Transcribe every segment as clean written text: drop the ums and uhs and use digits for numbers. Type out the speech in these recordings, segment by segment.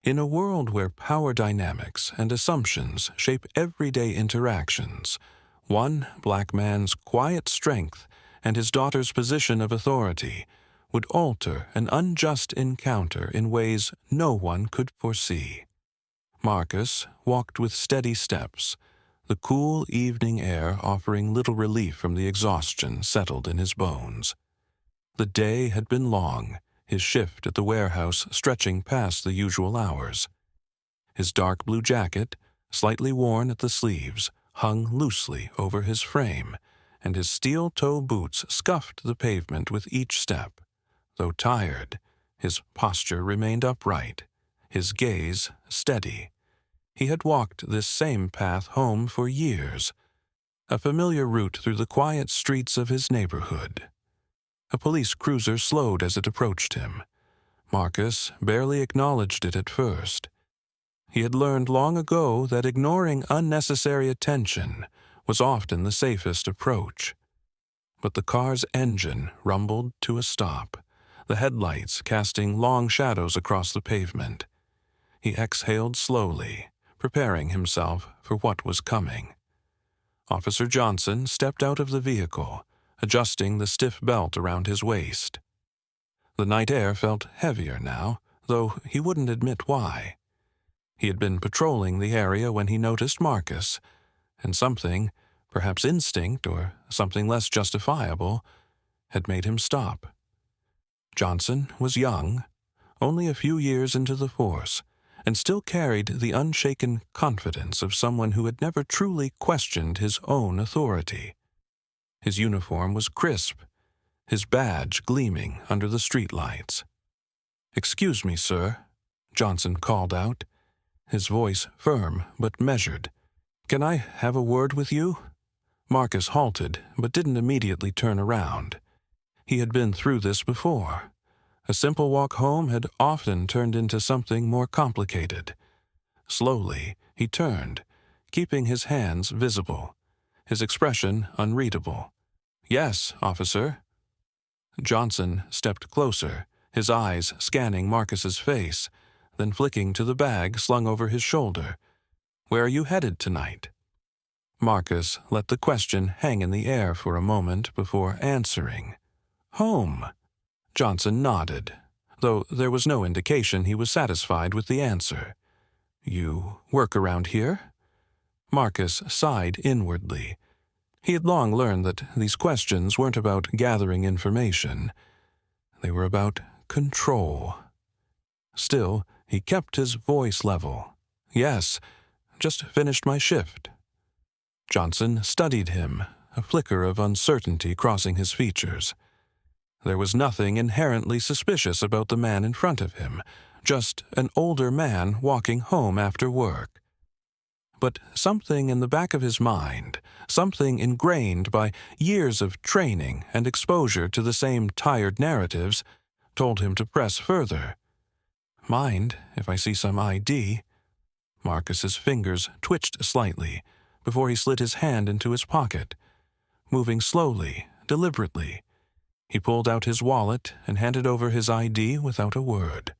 In a world where power dynamics and assumptions shape everyday interactions, one black man's quiet strength and his daughter's position of authority would alter an unjust encounter in ways no one could foresee. Marcus walked with steady steps, the cool evening air offering little relief from the exhaustion settled in his bones. The day had been long, his shift at the warehouse stretching past the usual hours. His dark blue jacket, slightly worn at the sleeves, hung loosely over his frame, and his steel-toe boots scuffed the pavement with each step. Though tired, his posture remained upright, his gaze steady. He had walked this same path home for years, a familiar route through the quiet streets of his neighborhood. A police cruiser slowed as it approached him. Marcus barely acknowledged it at first. He had learned long ago that ignoring unnecessary attention was often the safest approach. But the car's engine rumbled to a stop, the headlights casting long shadows across the pavement. He exhaled slowly, preparing himself for what was coming. Officer Johnson stepped out of the vehicle, adjusting the stiff belt around his waist. The night air felt heavier now, though he wouldn't admit why. He had been patrolling the area when he noticed Marcus, and something, perhaps instinct or something less justifiable, had made him stop. Johnson was young, only a few years into the force, and still carried the unshaken confidence of someone who had never truly questioned his own authority. His uniform was crisp, his badge gleaming under the streetlights. "Excuse me, sir," Johnson called out, his voice firm but measured. "Can I have a word with you?" Marcus halted, but didn't immediately turn around. He had been through this before. A simple walk home had often turned into something more complicated. Slowly, he turned, keeping his hands visible, his expression unreadable. "Yes, officer." Johnson stepped closer, his eyes scanning Marcus's face, then flicking to the bag slung over his shoulder. "Where are you headed tonight?" Marcus let the question hang in the air for a moment before answering. "Home." Johnson nodded, though there was no indication he was satisfied with the answer. "You work around here?" Marcus sighed inwardly. He had long learned that these questions weren't about gathering information. They were about control. Still, he kept his voice level. "Yes, just finished my shift." Johnson studied him, a flicker of uncertainty crossing his features. There was nothing inherently suspicious about the man in front of him, just an older man walking home after work. But something in the back of his mind, something ingrained by years of training and exposure to the same tired narratives, told him to press further. "Mind if I see some ID?" Marcus's fingers twitched slightly before he slid his hand into his pocket. Moving slowly, deliberately, he pulled out his wallet and handed over his ID without a word.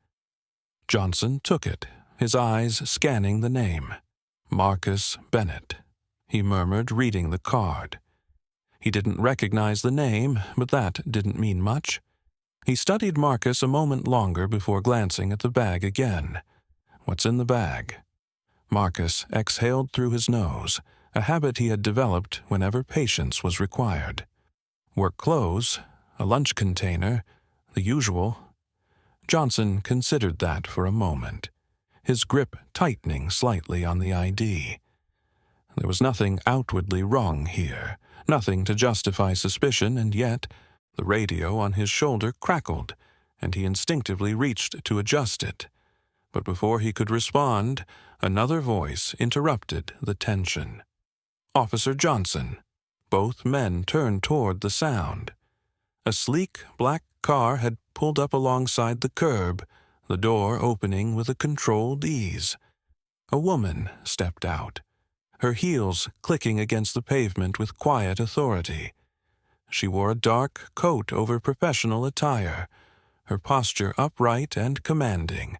Johnson took it, his eyes scanning the name. "Marcus Bennett," he murmured, reading the card. He didn't recognize the name, but that didn't mean much. He studied Marcus a moment longer before glancing at the bag again. "What's in the bag?" Marcus exhaled through his nose, a habit he had developed whenever patience was required. "Work clothes, a lunch container, the usual." Johnson considered that for a moment, his grip tightening slightly on the ID. There was nothing outwardly wrong here, nothing to justify suspicion, and yet the radio on his shoulder crackled, and he instinctively reached to adjust it. But before he could respond, another voice interrupted the tension. "Officer Johnson." Both men turned toward the sound. A sleek black car had pulled up alongside the curb, the door opening with a controlled ease. A woman stepped out, her heels clicking against the pavement with quiet authority. She wore a dark coat over professional attire, her posture upright and commanding.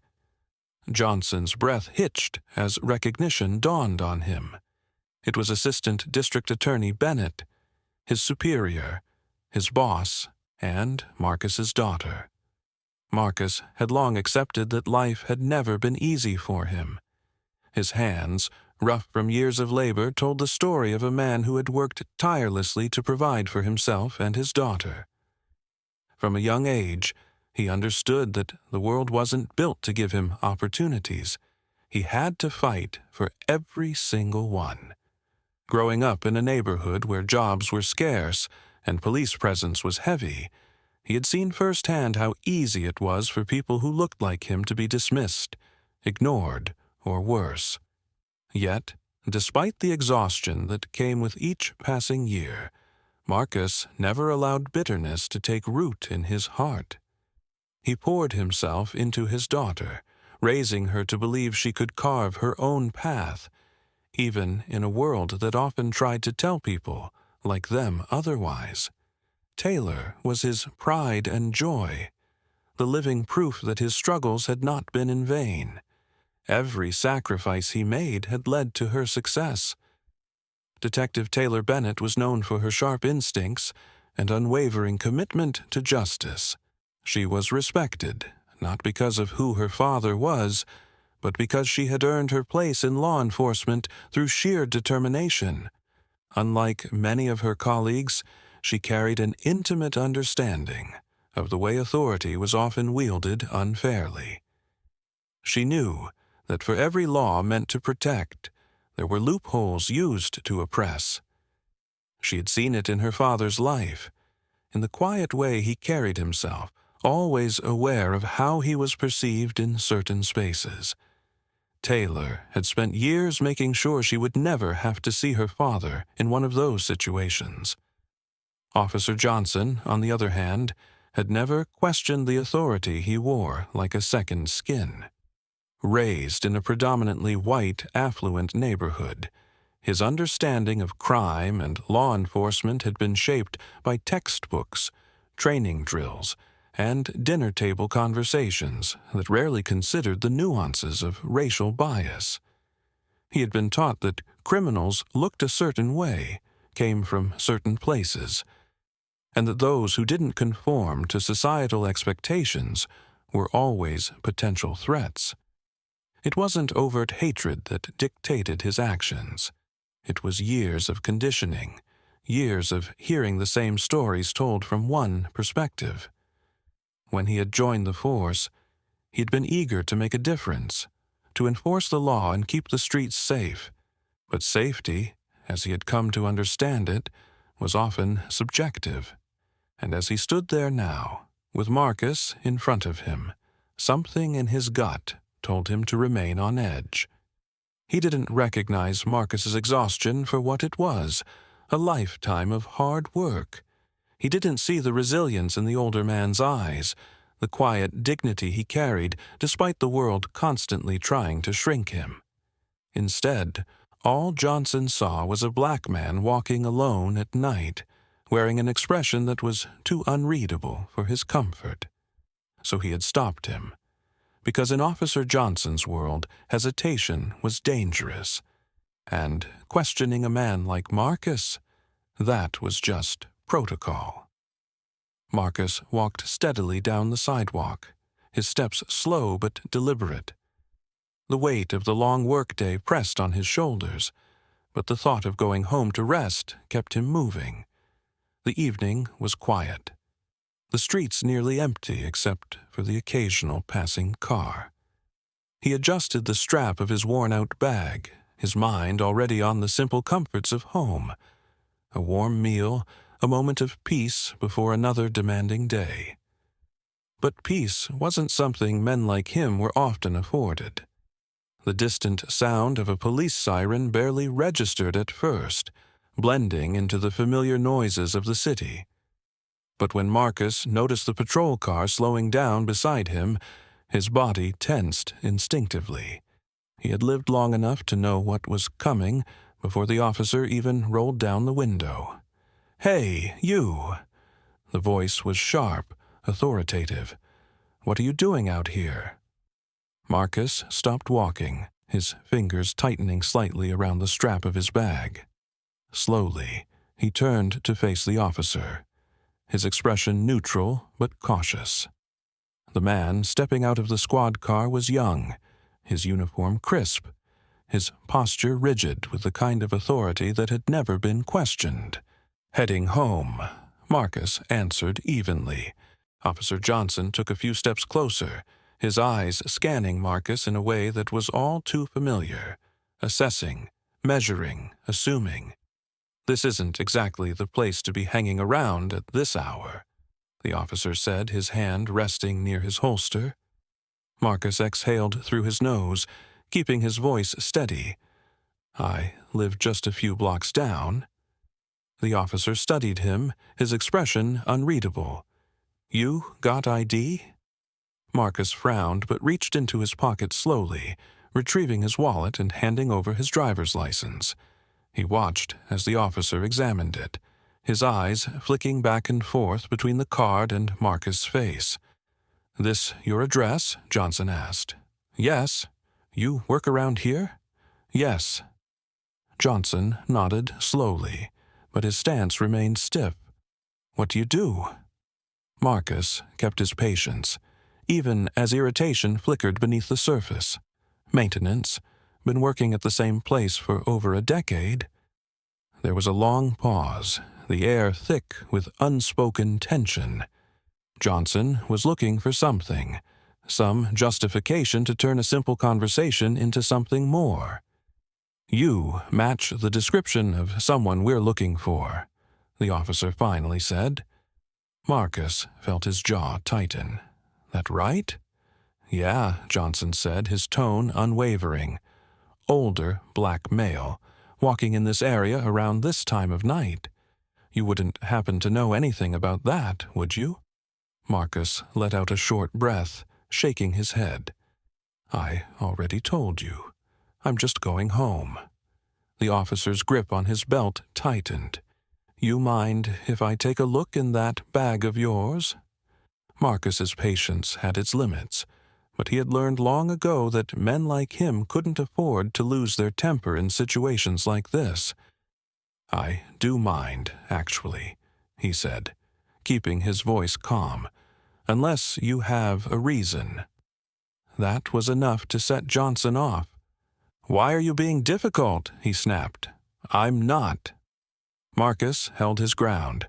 Johnson's breath hitched as recognition dawned on him. It was Assistant District Attorney Bennett, his superior, his boss, and Marcus's daughter. Marcus had long accepted that life had never been easy for him. His hands, rough from years of labor, told the story of a man who had worked tirelessly to provide for himself and his daughter. From a young age, he understood that the world wasn't built to give him opportunities. He had to fight for every single one. Growing up in a neighborhood where jobs were scarce and police presence was heavy, he had seen firsthand how easy it was for people who looked like him to be dismissed, ignored, or worse. Yet, despite the exhaustion that came with each passing year, Marcus never allowed bitterness to take root in his heart. He poured himself into his daughter, raising her to believe she could carve her own path, even in a world that often tried to tell people like them otherwise. Taylor was his pride and joy, the living proof that his struggles had not been in vain. Every sacrifice he made had led to her success. Detective Taylor Bennett was known for her sharp instincts and unwavering commitment to justice. She was respected, not because of who her father was, but because she had earned her place in law enforcement through sheer determination. Unlike many of her colleagues, she carried an intimate understanding of the way authority was often wielded unfairly. She knew that for every law meant to protect, there were loopholes used to oppress. She had seen it in her father's life, in the quiet way he carried himself, always aware of how he was perceived in certain spaces. Taylor had spent years making sure she would never have to see her father in one of those situations. Officer Johnson, on the other hand, had never questioned the authority he wore like a second skin. Raised in a predominantly white, affluent neighborhood, his understanding of crime and law enforcement had been shaped by textbooks, training drills, and dinner-table conversations that rarely considered the nuances of racial bias. He had been taught that criminals looked a certain way, came from certain places, and that those who didn't conform to societal expectations were always potential threats. It wasn't overt hatred that dictated his actions. It was years of conditioning, years of hearing the same stories told from one perspective. When he had joined the force, he had been eager to make a difference, to enforce the law and keep the streets safe. But safety, as he had come to understand it, was often subjective. And as he stood there now, with Marcus in front of him, something in his gut told him to remain on edge. He didn't recognize Marcus's exhaustion for what it was, a lifetime of hard work. He didn't see the resilience in the older man's eyes, the quiet dignity he carried despite the world constantly trying to shrink him. Instead, all Johnson saw was a black man walking alone at night, wearing an expression that was too unreadable for his comfort. So he had stopped him. Because in Officer Johnson's world, hesitation was dangerous. And questioning a man like Marcus, that was just protocol. Marcus walked steadily down the sidewalk, his steps slow but deliberate. The weight of the long workday pressed on his shoulders, but the thought of going home to rest kept him moving. The evening was quiet. The streets nearly empty except for the occasional passing car. He adjusted the strap of his worn-out bag, his mind already on the simple comforts of home. A warm meal, a moment of peace before another demanding day. But peace wasn't something men like him were often afforded. The distant sound of a police siren barely registered at first, blending into the familiar noises of the city. But when Marcus noticed the patrol car slowing down beside him, his body tensed instinctively. He had lived long enough to know what was coming before the officer even rolled down the window. "Hey, you!" The voice was sharp, authoritative. "What are you doing out here?" Marcus stopped walking, his fingers tightening slightly around the strap of his bag. Slowly, he turned to face the officer, his expression neutral but cautious. The man stepping out of the squad car was young, his uniform crisp, his posture rigid with the kind of authority that had never been questioned. Heading home, Marcus answered evenly. Officer Johnson took a few steps closer, his eyes scanning Marcus in a way that was all too familiar, assessing, measuring, assuming. "This isn't exactly the place to be hanging around at this hour," the officer said, his hand resting near his holster. Marcus exhaled through his nose, keeping his voice steady. "I live just a few blocks down." The officer studied him, his expression unreadable. "You got ID?" Marcus frowned but reached into his pocket slowly, retrieving his wallet and handing over his driver's license. He watched as the officer examined it, his eyes flicking back and forth between the card and Marcus' face. "This your address?" Johnson asked. "Yes." "You work around here?" "Yes." Johnson nodded slowly, but his stance remained stiff. "What do you do?" Marcus kept his patience, even as irritation flickered beneath the surface. "Maintenance. Been working at the same place for over a decade." There was a long pause, the air thick with unspoken tension. Johnson was looking for something, some justification to turn a simple conversation into something more. "You match the description of someone we're looking for," the officer finally said. Marcus felt his jaw tighten. "That right?" "Yeah," Johnson said, his tone unwavering. "Older, black male, walking in this area around this time of night. You wouldn't happen to know anything about that, would you?" Marcus let out a short breath, shaking his head. "I already told you. I'm just going home." The officer's grip on his belt tightened. "You mind if I take a look in that bag of yours?" Marcus's patience had its limits, but he had learned long ago that men like him couldn't afford to lose their temper in situations like this. "I do mind, actually," he said, keeping his voice calm, "unless you have a reason." That was enough to set Johnson off. "Why are you being difficult?" he snapped. "I'm not." Marcus held his ground.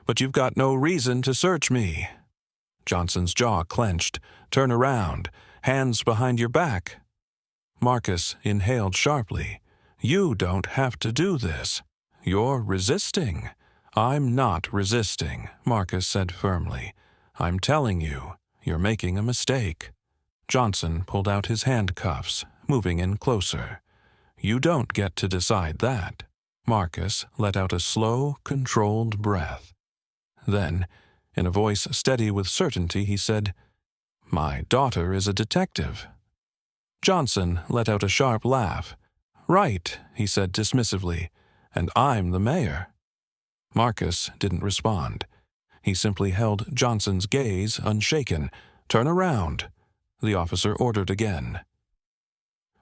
"But you've got no reason to search me." Johnson's jaw clenched. "Turn around. Hands behind your back." Marcus inhaled sharply. "You don't have to do this. You're resisting." "I'm not resisting," Marcus said firmly. "I'm telling you, you're making a mistake." Johnson pulled out his handcuffs, moving in closer. "You don't get to decide that." Marcus let out a slow, controlled breath. Then, in a voice steady with certainty, he said, "My daughter is a detective." Johnson let out a sharp laugh. "Right," he said dismissively, "and I'm the mayor." Marcus didn't respond. He simply held Johnson's gaze unshaken. "Turn around," the officer ordered again.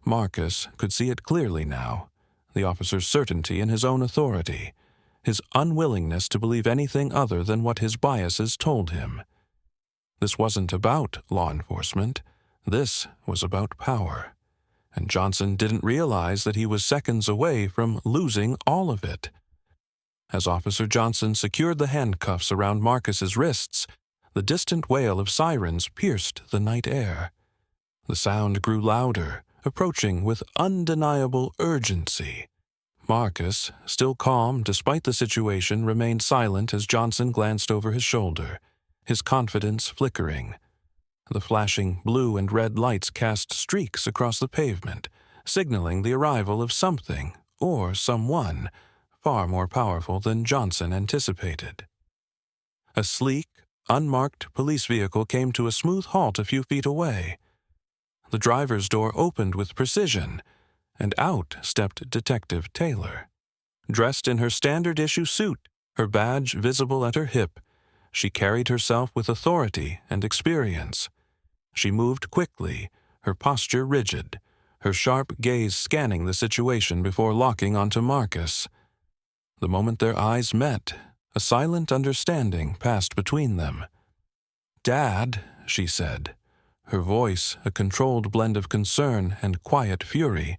Marcus could see it clearly now, the officer's certainty in his own authority, his unwillingness to believe anything other than what his biases told him. This wasn't about law enforcement. This was about power. And Johnson didn't realize that he was seconds away from losing all of it. As Officer Johnson secured the handcuffs around Marcus's wrists, the distant wail of sirens pierced the night air. The sound grew louder, approaching with undeniable urgency. Marcus, still calm despite the situation, remained silent as Johnson glanced over his shoulder, his confidence flickering. The flashing blue and red lights cast streaks across the pavement, signaling the arrival of something, or someone, far more powerful than Johnson anticipated. A sleek, unmarked police vehicle came to a smooth halt a few feet away. The driver's door opened with precision, and out stepped Detective Taylor. Dressed in her standard-issue suit, her badge visible at her hip, she carried herself with authority and experience. She moved quickly, her posture rigid, her sharp gaze scanning the situation before locking onto Marcus. The moment their eyes met, a silent understanding passed between them. "Dad," she said, her voice a controlled blend of concern and quiet fury.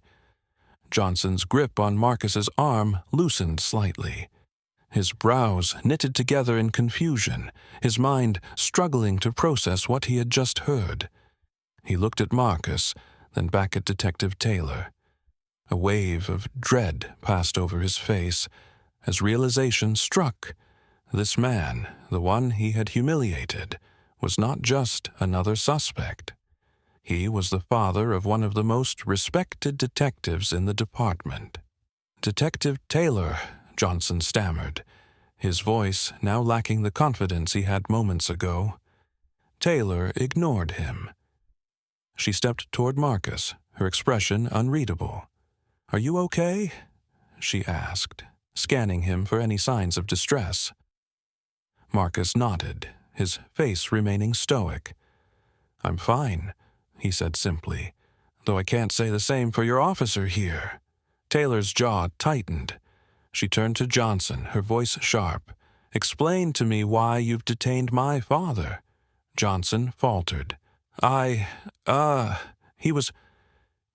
Johnson's grip on Marcus's arm loosened slightly. His brows knitted together in confusion, his mind struggling to process what he had just heard. He looked at Marcus, then back at Detective Taylor. A wave of dread passed over his face as realization struck. This man, the one he had humiliated, was not just another suspect. He was the father of one of the most respected detectives in the department. "Detective Taylor," Johnson stammered, his voice now lacking the confidence he had moments ago. Taylor ignored him. She stepped toward Marcus, her expression unreadable. "Are you okay?" she asked, scanning him for any signs of distress. Marcus nodded, his face remaining stoic. "I'm fine," he said simply, "though I can't say the same for your officer here." Taylor's jaw tightened. She turned to Johnson, her voice sharp. "Explain to me why you've detained my father." Johnson faltered.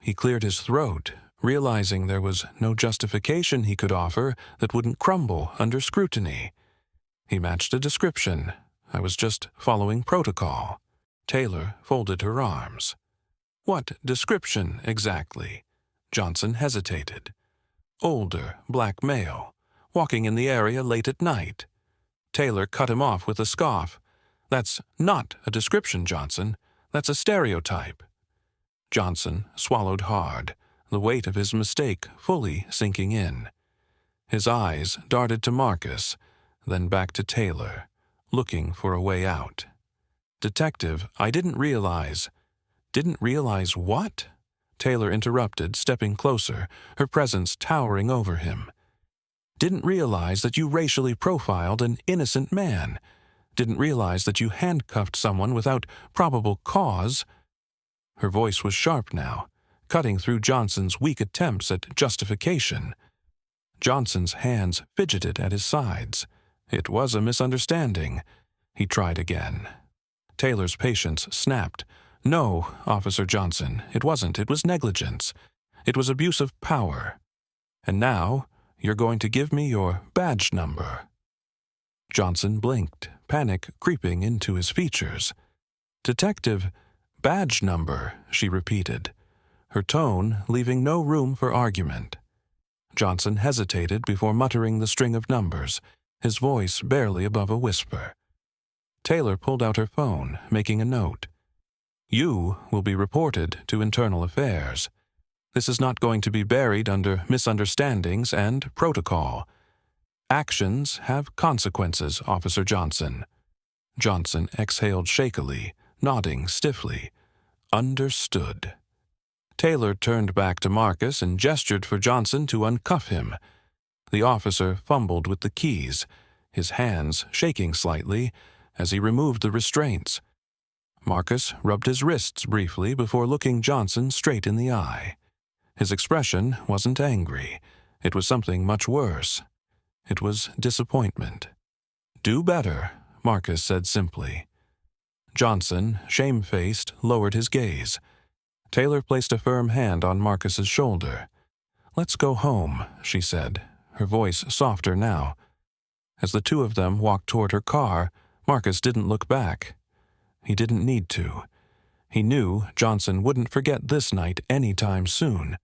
He cleared his throat, realizing there was no justification he could offer that wouldn't crumble under scrutiny. He matched a description. "I was just following protocol." Taylor folded her arms. "What description, exactly?" Johnson hesitated. "Older, black male, walking in the area late at night." Taylor cut him off with a scoff. "That's not a description, Johnson. That's a stereotype." Johnson swallowed hard, the weight of his mistake fully sinking in. His eyes darted to Marcus, then back to Taylor, looking for a way out. "Detective, I didn't realize—" "Didn't realize what?" Taylor interrupted, stepping closer, her presence towering over him. "Didn't realize that you racially profiled an innocent man. Didn't realize that you handcuffed someone without probable cause." Her voice was sharp now, cutting through Johnson's weak attempts at justification. Johnson's hands fidgeted at his sides. It was a misunderstanding. He tried again. Taylor's patience snapped. "No, Officer Johnson, it wasn't. It was negligence. It was abuse of power. And now, you're going to give me your badge number." Johnson blinked, panic creeping into his features. "Detective, badge number," she repeated, her tone leaving no room for argument. Johnson hesitated before muttering the string of numbers, his voice barely above a whisper. Taylor pulled out her phone, making a note. "You will be reported to Internal Affairs. This is not going to be buried under misunderstandings and protocol. Actions have consequences, Officer Johnson." Johnson exhaled shakily, nodding stiffly. "Understood." Taylor turned back to Marcus and gestured for Johnson to uncuff him. The officer fumbled with the keys, his hands shaking slightly as he removed the restraints. Marcus rubbed his wrists briefly before looking Johnson straight in the eye. His expression wasn't angry. It was something much worse. It was disappointment. "Do better," Marcus said simply. Johnson, shamefaced, lowered his gaze. Taylor placed a firm hand on Marcus's shoulder. "Let's go home," she said, her voice softer now. As the two of them walked toward her car, Marcus didn't look back. He didn't need to. He knew Johnson wouldn't forget this night any time soon.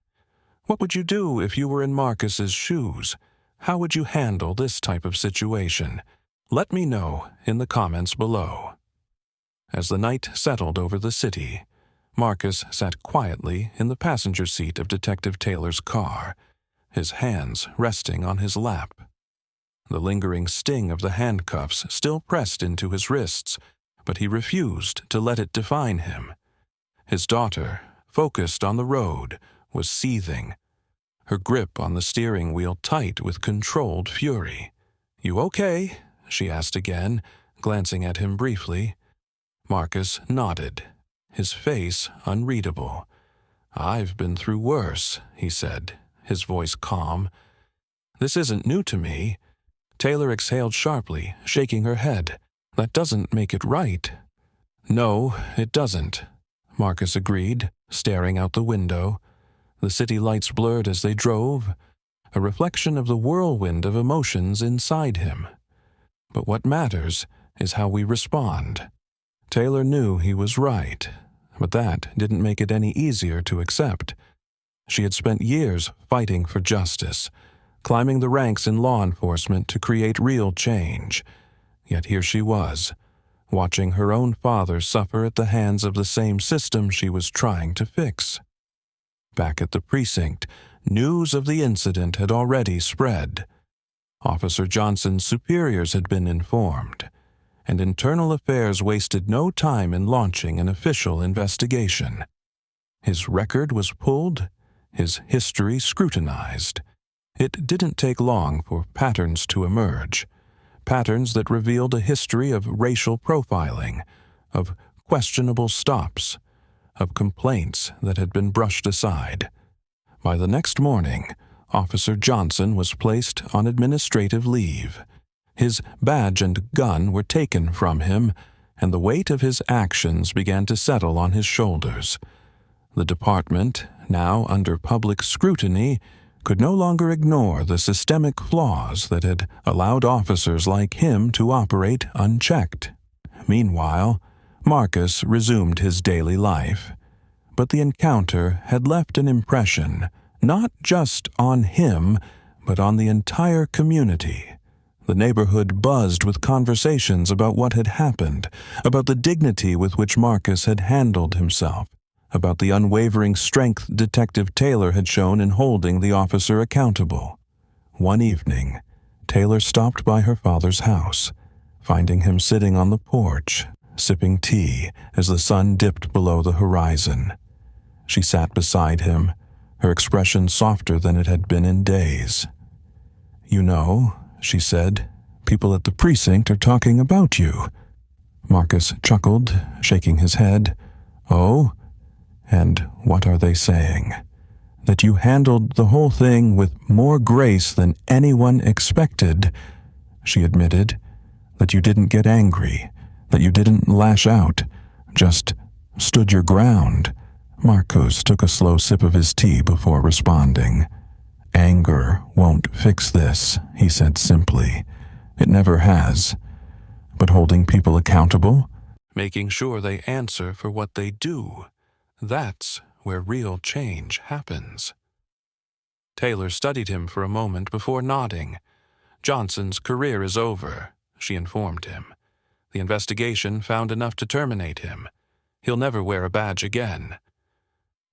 What would you do if you were in Marcus's shoes? How would you handle this type of situation? Let me know in the comments below. As the night settled over the city, Marcus sat quietly in the passenger seat of Detective Taylor's car, his hands resting on his lap. The lingering sting of the handcuffs still pressed into his wrists, but he refused to let it define him. His daughter, focused on the road, was seething, her grip on the steering wheel tight with controlled fury. "You okay?" she asked again, glancing at him briefly. Marcus nodded, his face unreadable. "I've been through worse," he said, his voice calm. "This isn't new to me." Taylor exhaled sharply, shaking her head. "That doesn't make it right." "No, it doesn't," Marcus agreed, staring out the window. The city lights blurred as they drove, a reflection of the whirlwind of emotions inside him. "But what matters is how we respond." Taylor knew he was right, but that didn't make it any easier to accept. She had spent years fighting for justice, climbing the ranks in law enforcement to create real change. Yet here she was, watching her own father suffer at the hands of the same system she was trying to fix. Back at the precinct, news of the incident had already spread. Officer Johnson's superiors had been informed, and Internal Affairs wasted no time in launching an official investigation. His record was pulled, his history scrutinized. It didn't take long for patterns to emerge, patterns that revealed a history of racial profiling, of questionable stops, of complaints that had been brushed aside. By the next morning, Officer Johnson was placed on administrative leave. His badge and gun were taken from him, and the weight of his actions began to settle on his shoulders. The department, now under public scrutiny, could no longer ignore the systemic flaws that had allowed officers like him to operate unchecked. Meanwhile, Marcus resumed his daily life. But the encounter had left an impression, not just on him, but on the entire community. The neighborhood buzzed with conversations about what had happened, about the dignity with which Marcus had handled himself, about the unwavering strength Detective Taylor had shown in holding the officer accountable. One evening, Taylor stopped by her father's house, finding him sitting on the porch, sipping tea as the sun dipped below the horizon. She sat beside him, her expression softer than it had been in days. "You know," she said, "people at the precinct are talking about you." Marcus chuckled, shaking his head. "Oh? And what are they saying?" "That you handled the whole thing with more grace than anyone expected," she admitted. "That you didn't get angry, that you didn't lash out, just stood your ground." Marcus took a slow sip of his tea before responding. "Anger won't fix this," he said simply. "It never has. But holding people accountable, making sure they answer for what they do, that's where real change happens." Taylor studied him for a moment before nodding. "Johnson's career is over," she informed him. "The investigation found enough to terminate him. He'll never wear a badge again."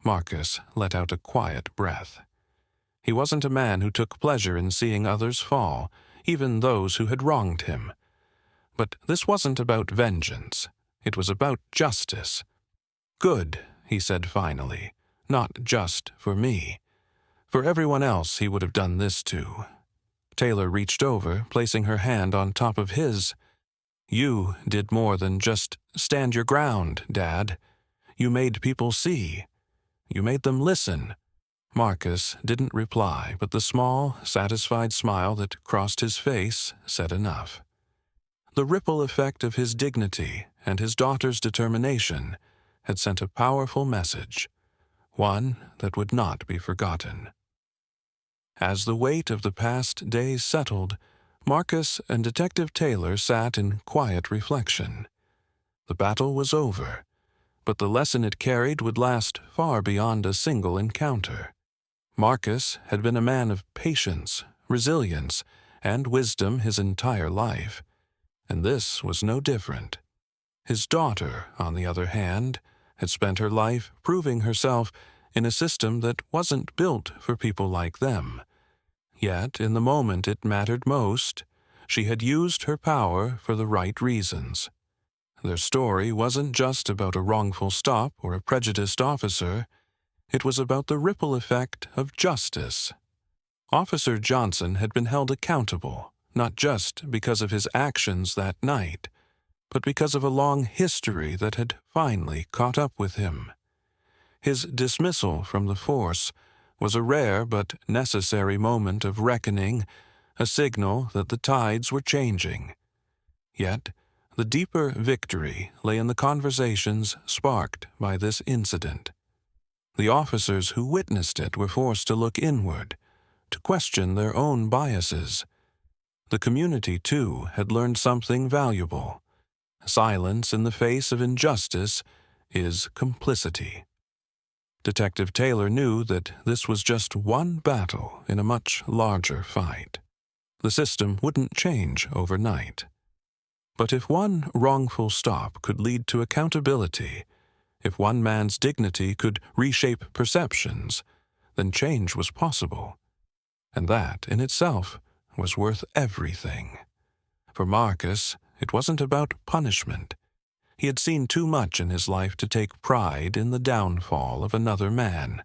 Marcus let out a quiet breath. He wasn't a man who took pleasure in seeing others fall, even those who had wronged him. But this wasn't about vengeance. It was about justice. "Good," he said finally, "not just for me. For everyone else he would have done this too." Taylor reached over, placing her hand on top of his. "You did more than just stand your ground, Dad. You made people see. You made them listen." Marcus didn't reply, but the small, satisfied smile that crossed his face said enough. The ripple effect of his dignity and his daughter's determination had sent a powerful message, one that would not be forgotten. As the weight of the past days settled, Marcus and Detective Taylor sat in quiet reflection. The battle was over, but the lesson it carried would last far beyond a single encounter. Marcus had been a man of patience, resilience, and wisdom his entire life, and this was no different. His daughter, on the other hand, had spent her life proving herself in a system that wasn't built for people like them. Yet, in the moment it mattered most, she had used her power for the right reasons. Their story wasn't just about a wrongful stop or a prejudiced officer. It was about the ripple effect of justice. Officer Johnson had been held accountable, not just because of his actions that night, but because of a long history that had finally caught up with him. His dismissal from the force was a rare but necessary moment of reckoning, a signal that the tides were changing. Yet, the deeper victory lay in the conversations sparked by this incident. The officers who witnessed it were forced to look inward, to question their own biases. The community, too, had learned something valuable. Silence in the face of injustice is complicity. Detective Taylor knew that this was just one battle in a much larger fight. The system wouldn't change overnight. But if one wrongful stop could lead to accountability, if one man's dignity could reshape perceptions, then change was possible. And that, in itself, was worth everything. For Marcus, it wasn't about punishment. He had seen too much in his life to take pride in the downfall of another man.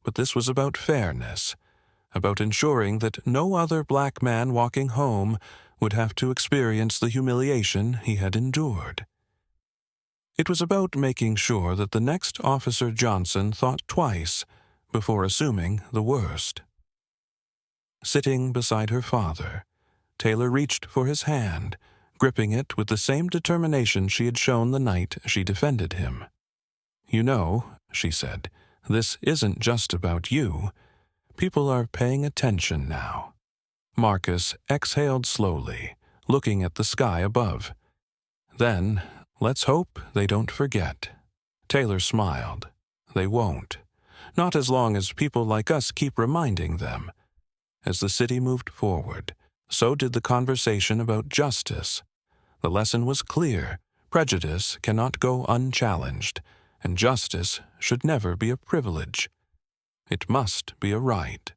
But this was about fairness, about ensuring that no other black man walking home would have to experience the humiliation he had endured. It was about making sure that the next Officer Johnson thought twice before assuming the worst. Sitting beside her father, Taylor reached for his hand, gripping it with the same determination she had shown the night she defended him. "You know," she said, "this isn't just about you. People are paying attention now." Marcus exhaled slowly, looking at the sky above. "Then, let's hope they don't forget." Taylor smiled. "They won't. Not as long as people like us keep reminding them." As the city moved forward, so did the conversation about justice. The lesson was clear: prejudice cannot go unchallenged, and justice should never be a privilege. It must be a right.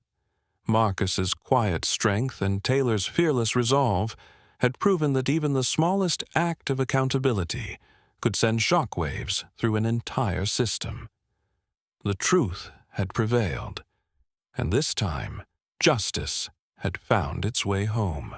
Marcus's quiet strength and Taylor's fearless resolve had proven that even the smallest act of accountability could send shockwaves through an entire system. The truth had prevailed, and this time justice had found its way home.